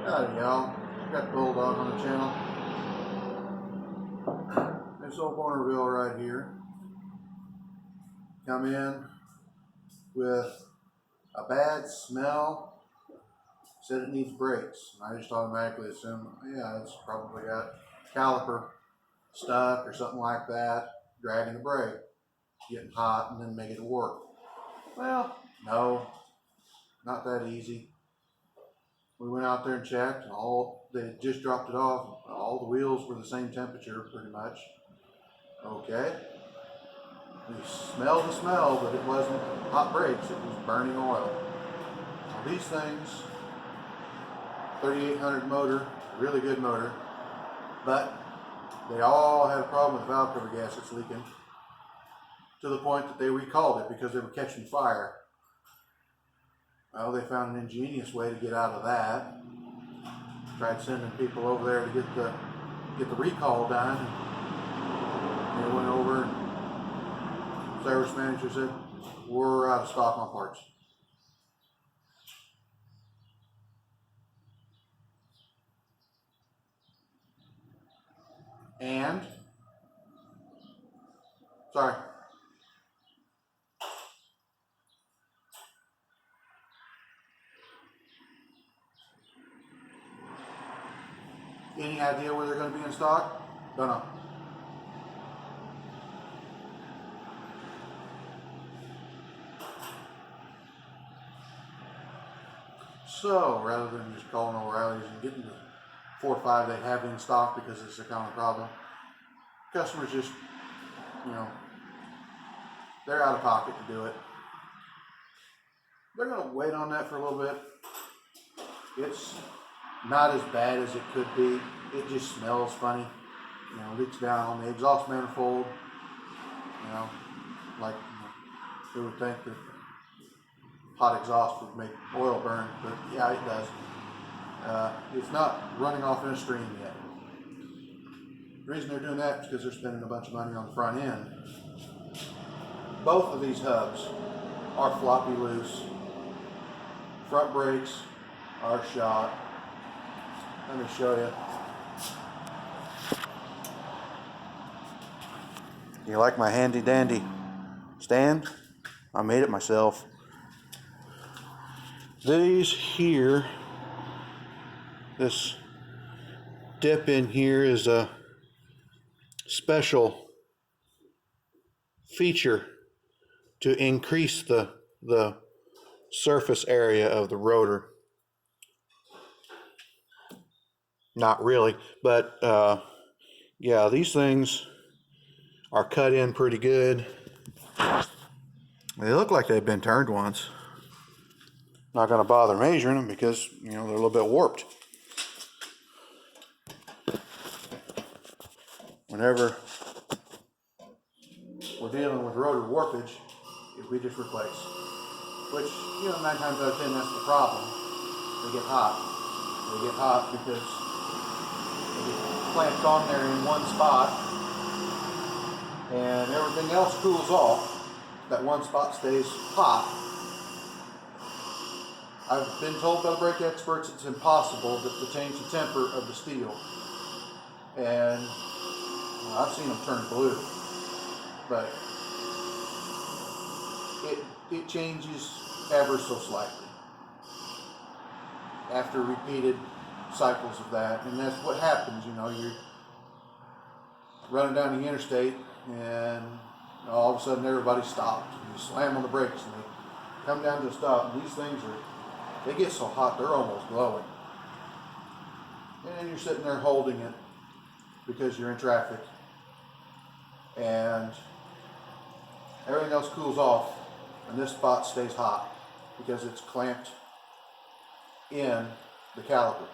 Howdy y'all, got the Bulldog on the channel. This old Bonneville right here come in with a bad smell, said it needs brakes. And I just automatically assumed, yeah, it's probably got caliper stuck or something like that, dragging the brake, getting hot and then making it work. Well, no, not that easy. We went out there and checked, and they had just dropped it off. All the wheels were the same temperature, pretty much. Okay. We smelled the smell, but it wasn't hot brakes, it was burning oil. Now these things, 3800 motor, really good motor, but they all had a problem with valve cover gaskets leaking to the point that they recalled it because they were catching fire. Well, they found an ingenious way to get out of that. Tried sending people over there to get the recall done. And they went over, and service manager said, "We're out of stock on parts." And sorry. Any idea where they're going to be in stock? Don't know. So rather than just calling O'Reilly's and getting the 4 or 5 they have in stock because it's a common problem, customers just, they're out of pocket to do it. They're going to wait on that for a little bit. It's not as bad as it could be. It just smells funny. Leaks down on the exhaust manifold. Like who would think that hot exhaust would make oil burn, but yeah, it does. It's not running off in a stream yet. The reason they're doing that is because they're spending a bunch of money on the front end. Both of these hubs are floppy loose. Front brakes are shot. Let me show you. You like my handy dandy stand? I made it myself. These here, this dip in here is a special feature to increase the surface area of the rotor. Not really, but yeah, these things are cut in pretty good. They look like they've been turned once. Not going to bother measuring them because they're a little bit warped. Whenever we're dealing with rotor warpage, we just replace. Which 9 times out of 10 that's the problem. They get hot. They get hot because they get clamped on there in one spot, and everything else cools off. That one spot stays hot. I've been told by the brake experts it's impossible to change the temper of the steel. And I've seen them turn blue. But it changes ever so slightly after repeated cycles of that. And that's what happens, you're running down the interstate and all of a sudden everybody stops. You slam on the brakes and they come down to a stop, and these things they get so hot they're almost glowing. And then you're sitting there holding it because you're in traffic, and everything else cools off, and this spot stays hot because it's clamped in the caliper.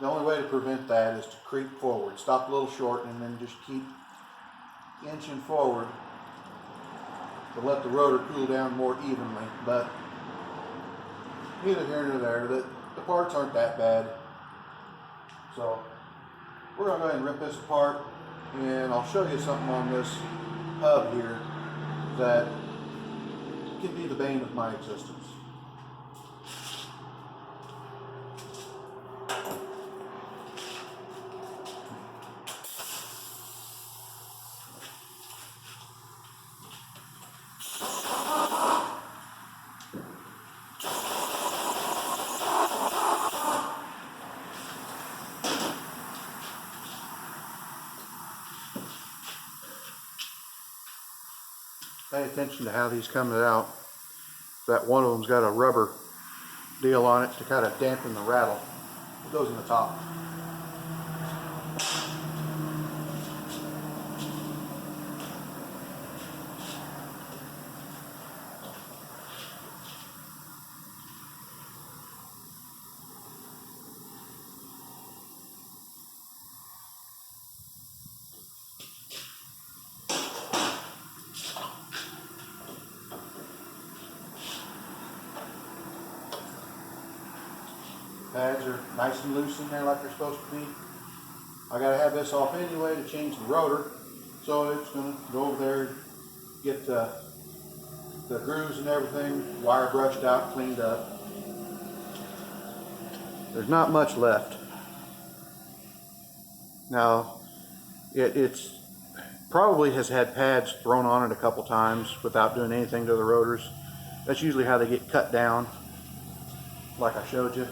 The only way to prevent that is to creep forward, stop a little short, and then just keep inching forward to let the rotor cool down more evenly. But neither here nor there. The parts aren't that bad. So we're going to go ahead and rip this apart, and I'll show you something on this hub here that can be the bane of my existence. Pay attention to how these come out. That one of them's got a rubber deal on it to kind of dampen the rattle. It goes in the top. Pads are nice and loose in there like they're supposed to be. I gotta have this off anyway to change the rotor, so it's gonna go over there, get the grooves and everything, wire brushed out, cleaned up. There's not much left. Now, it's probably has had pads thrown on it a couple times without doing anything to the rotors. That's usually how they get cut down, like I showed you.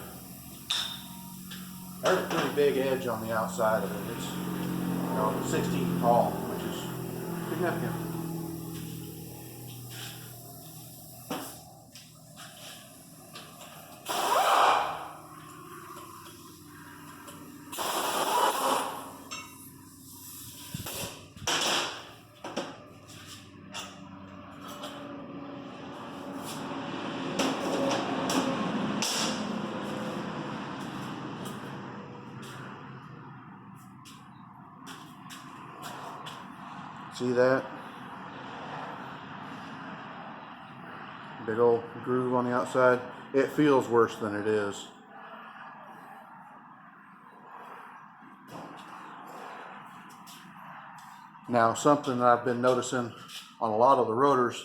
There's a pretty big edge on the outside of it. It's 16 tall, which is significant. See that? Big old groove on the outside. It feels worse than it is. Now, something that I've been noticing on a lot of the rotors,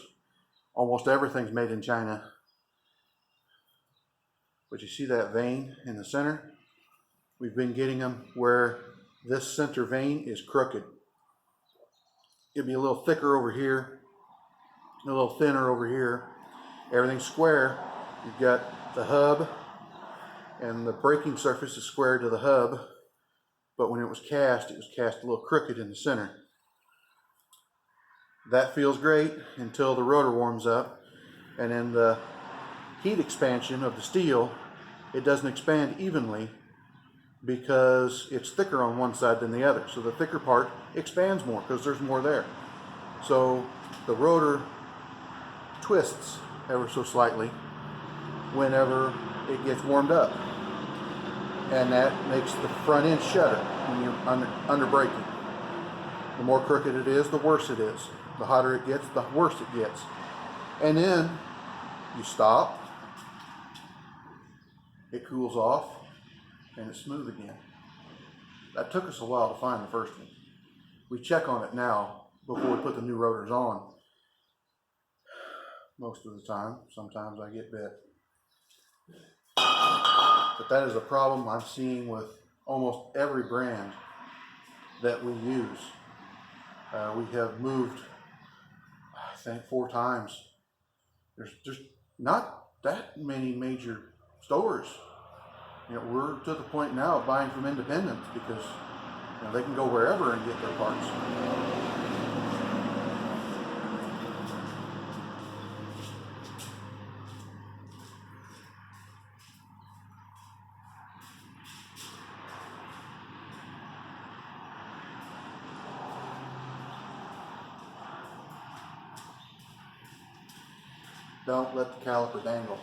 almost everything's made in China. But you see that vein in the center? We've been getting them where this center vein is crooked. It'd be a little thicker over here, a little thinner over here. Everything's square. You've got the hub, and the braking surface is square to the hub, but when it was cast a little crooked in the center. That feels great until the rotor warms up, and then the heat expansion of the steel, it doesn't expand evenly because it's thicker on one side than the other. So the thicker part expands more because there's more there. So the rotor twists ever so slightly whenever it gets warmed up. And that makes the front end shudder when you're under braking. The more crooked it is, the worse it is. The hotter it gets, the worse it gets. And then you stop, it cools off, and it's smooth again. That took us a while to find the first one. We check on it now before we put the new rotors on. Most of the time. Sometimes I get bit. But that is a problem I'm seeing with almost every brand that we use. We have moved, I think, 4 times. There's just not that many major stores. We're to the point now of buying from independents because they can go wherever and get their parts. Don't let the caliper dangle.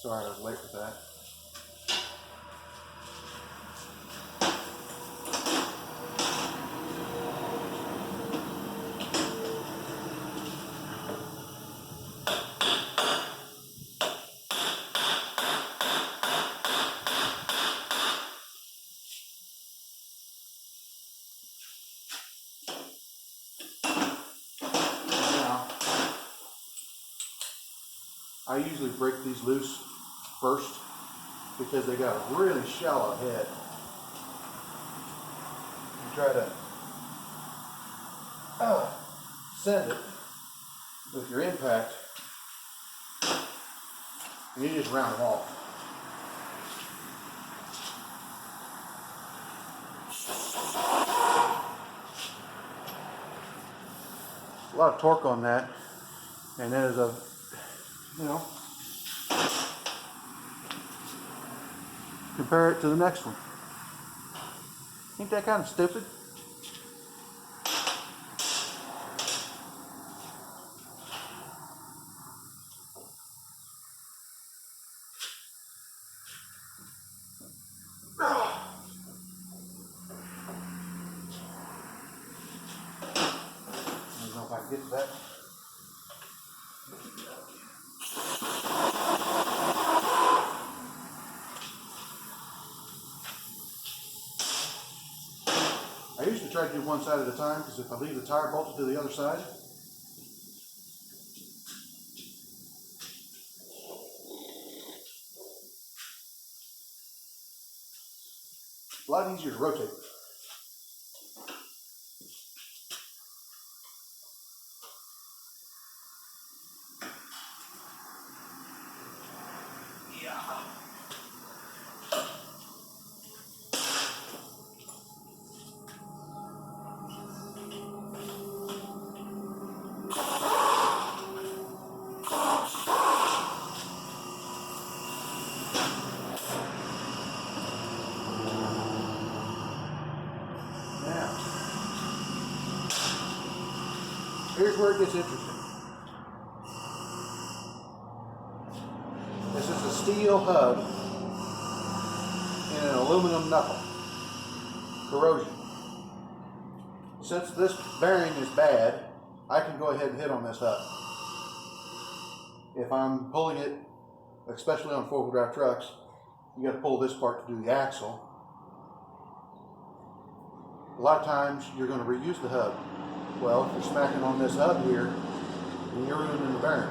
Sorry I was late with that. Now, I usually break these loose first because they got a really shallow head. You try to send it with your impact, and you just round them off. A lot of torque on that, and then as a, compare it to the next one. Ain't that kind of stupid? I don't know if I can get to that. I usually try to do one side at a time because if I leave the tire bolted to the other side, it's a lot easier to rotate. Here's where it gets interesting. This is a steel hub and an aluminum knuckle. Corrosion. Since this bearing is bad, I can go ahead and hit on this hub. If I'm pulling it, especially on four-wheel drive trucks, you got to pull this part to do the axle. A lot of times you're going to reuse the hub. Well, if you're smacking on this hub here, then you're ruining the bearing.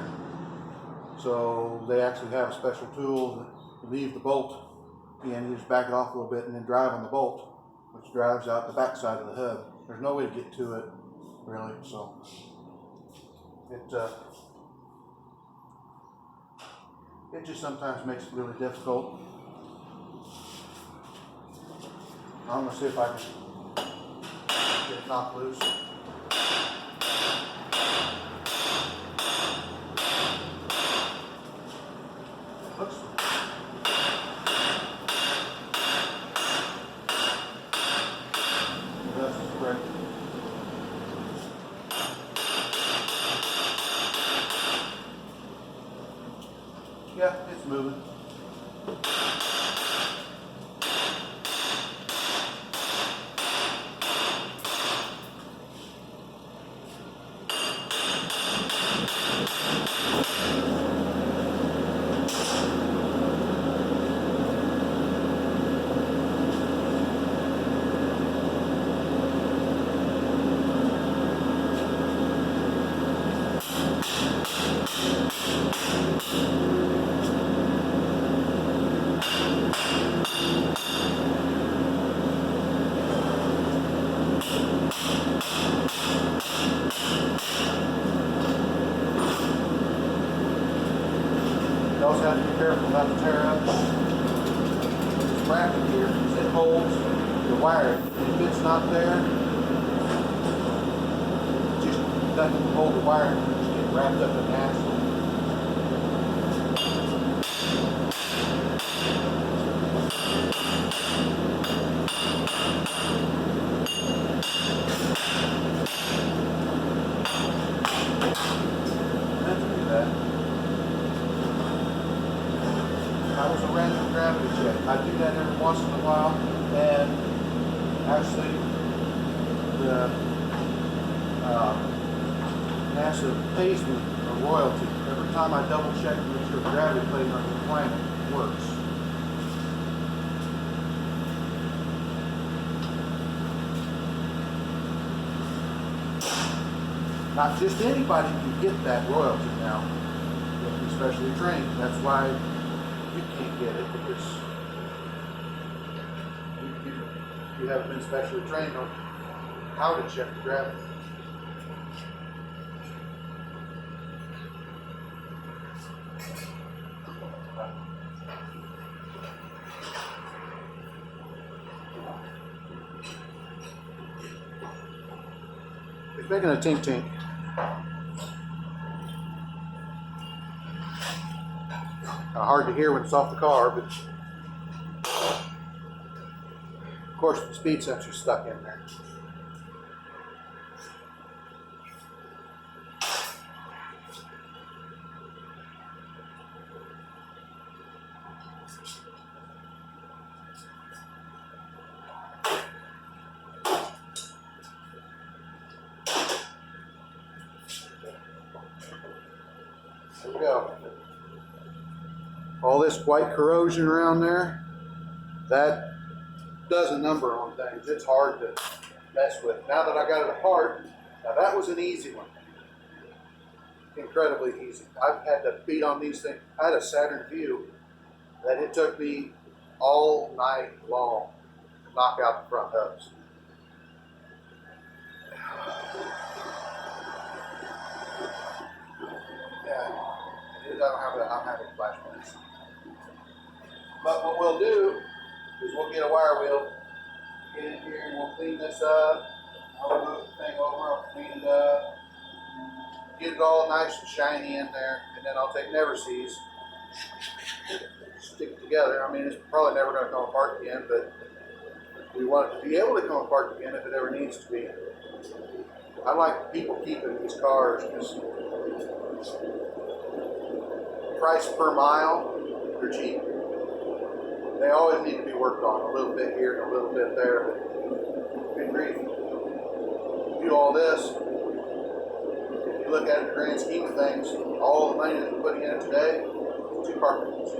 So they actually have a special tool to leave the bolt and you just back it off a little bit and then drive on the bolt, which drives out the back side of the hub. There's no way to get to it, really, so it just sometimes makes it really difficult. I'm going to see if I can get it knocked loose. Looks great. Yeah, it's moving. You also have to be careful not to tear up this bracket here because it holds the wire. If it's not there, just nothing to hold the wire and just get wrapped up in the axle. Let's do that. That was a random gravity check. I do that every once in a while, and actually the NASA pays me a royalty every time I double check to make sure the gravity plate on the planet works. Not just anybody can get that royalty now. You have to be specially trained. That's why you can't get it, because you haven't been specially trained on how to check the gravity. It's making a tink tink. Hard to hear when it's off the car, but of course the speed sensor's stuck in there. There we go. All this white corrosion around there, that does a number on things. It's hard to mess with. Now that I got it apart, now that was an easy one. Incredibly easy. I've had to beat on these things. I had a Saturn View that it took me all night long to knock out the front hubs. I'm having flashbacks. But what we'll do is we'll get a wire wheel, get in here, and we'll clean this up. I'll move the thing over, I'll clean it up, get it all nice and shiny in there, and then I'll take Never-Sees, stick it together. I mean, it's probably never going to come apart again, but we want it to be able to come apart again if it ever needs to be. I like people keeping these cars because price per mile, they're cheap. They always need to be worked on, a little bit here and a little bit there, but good grief. Do all this, if you look at it in the grand scheme of things, all the money that you're putting in it today, 2 car payments.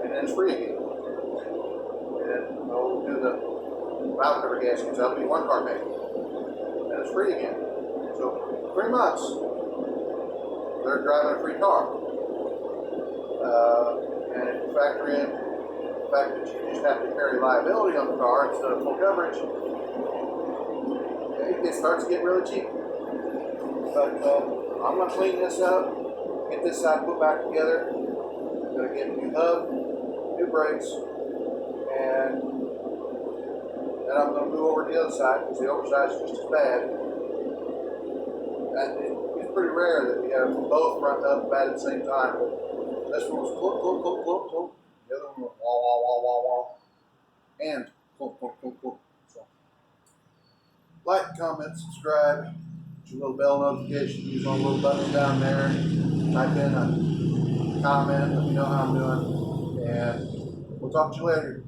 And then it's free again. And then we'll do the valve cover gaskets, that'll be 1 car payment. And it's free again. So 3 months, they're driving a free car. And if you factor in the fact that you just have to carry liability on the car instead of full coverage, it starts to get really cheap. But I'm going to clean this up, get this side put back together. I'm going to get a new hub, new brakes, and then I'm going to move over to the other side because the oversize is just as bad. And it's pretty rare that we have both front hubs bad at the same time. But this one was clunk, clunk, clunk, clunk, clunk. The other one was wah, wah, wah, wah, wah. And clunk, clunk, clunk, clunk. So, like, comment, subscribe. Get your little bell notification. Use all the little buttons down there. Type in a comment. Let me know how I'm doing. And we'll talk to you later.